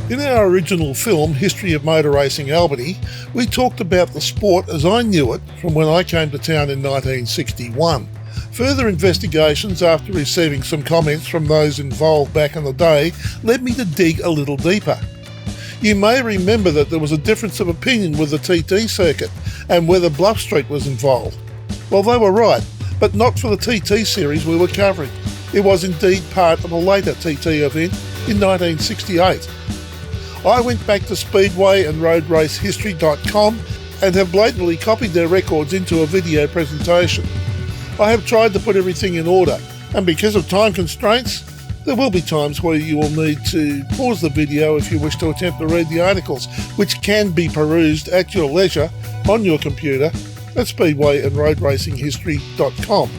In our original film, History of Motor Racing Albany, we talked about the sport as I knew it from when I came to town in 1961. Further investigations after receiving some comments from those involved back in the day led me to dig a little deeper. You may remember that there was a difference of opinion with the TT circuit and whether Bluff Street was involved. Well, they were right, but not for the TT series we were covering. It was indeed part of a later TT event in 1968. I went back to Speedway and RoadRaceHistory.com and have blatantly copied their records into a video presentation. I have tried to put everything in order, and because of time constraints, there will be times where you will need to pause the video if you wish to attempt to read the articles, which can be perused at your leisure on your computer at Speedway and RoadRacingHistory.com.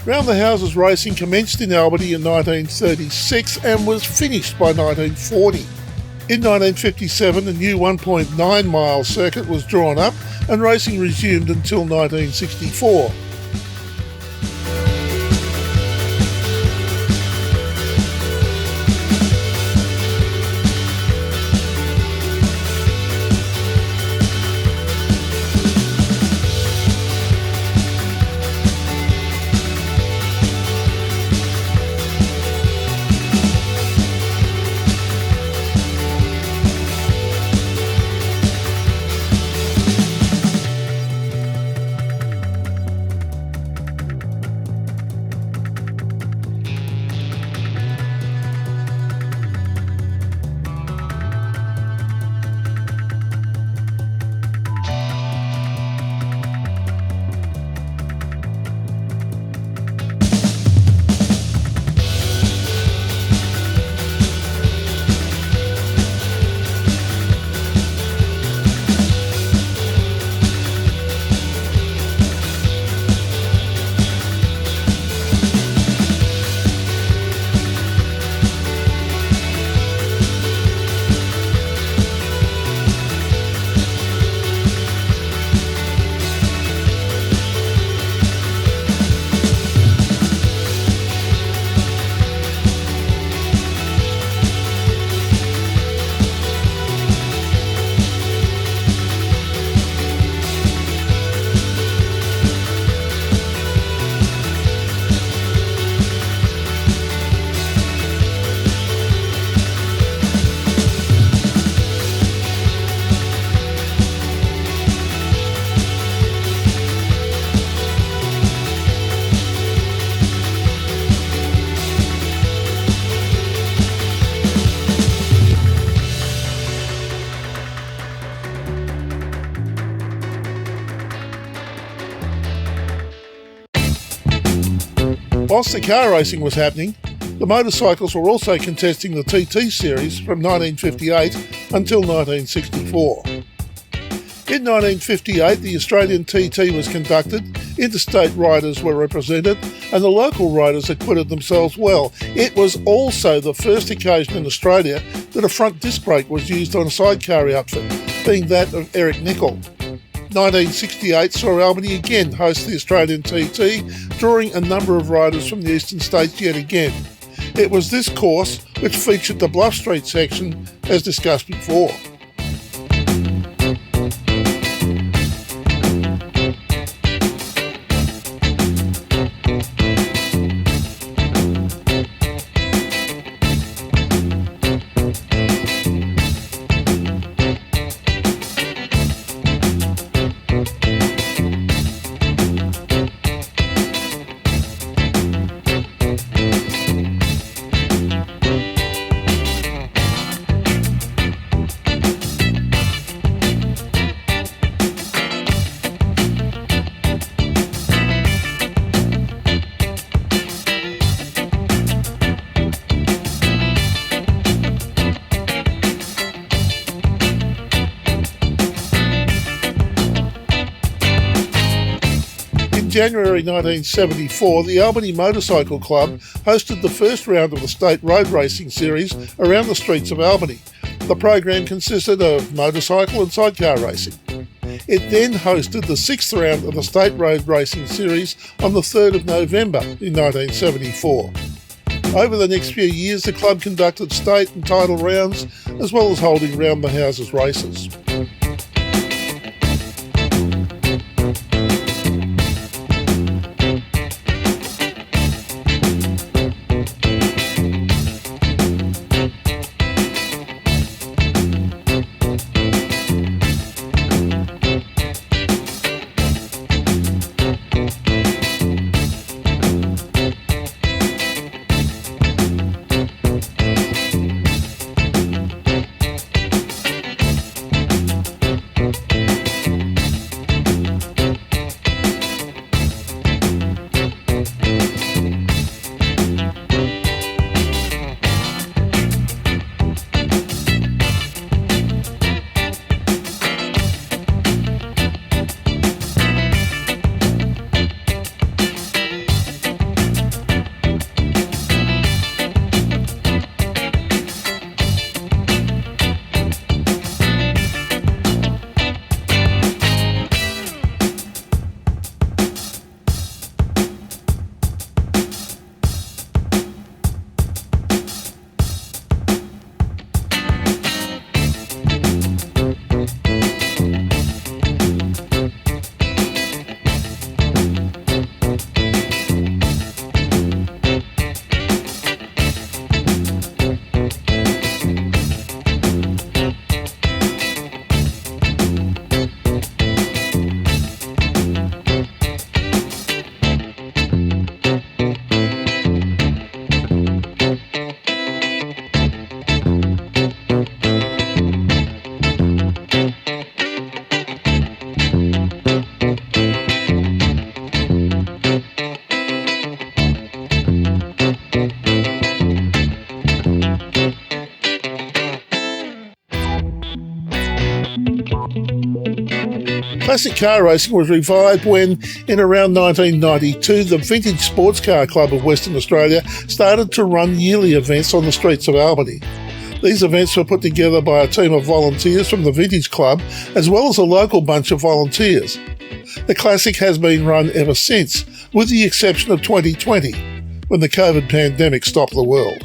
Round the Houses racing commenced in Albany in 1936 and was finished by 1940. In 1957, a new 1.9 mile circuit was drawn up and racing resumed until 1964. Whilst the car racing was happening, the motorcycles were also contesting the TT series from 1958 until 1964. In 1958, the Australian TT was conducted, interstate riders were represented, and the local riders acquitted themselves well. It was also the first occasion in Australia that a front disc brake was used on a sidecar outfit, being that of Eric Nicol. 1968 saw Albany again host the Australian TT, drawing a number of riders from the eastern states yet again. It was this course which featured the Bluff Street section, as discussed before. January 1974, the Albany Motorcycle Club hosted the first round of the state road racing series around the streets of Albany. The program consisted of motorcycle and sidecar racing. It then hosted the sixth round of the state road racing series on the 3rd of November in 1974. Over the next few years, the club conducted state and title rounds, as well as holding round the houses races. Classic car racing was revived when, in around 1992, the Vintage Sports Car Club of Western Australia started to run yearly events on the streets of Albany. These events were put together by a team of volunteers from the Vintage Club, as well as a local bunch of volunteers. The Classic has been run ever since, with the exception of 2020, when the COVID pandemic stopped the world.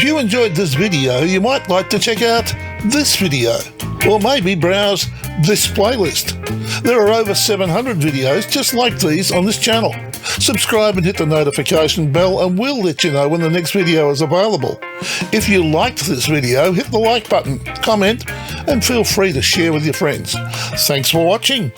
If you enjoyed this video, you might like to check out this video, or maybe browse this playlist. There are over 700 videos just like these on this channel. Subscribe and hit the notification bell and we'll let you know when the next video is available. If you liked this video, hit the like button, comment, and feel free to share with your friends. Thanks for watching.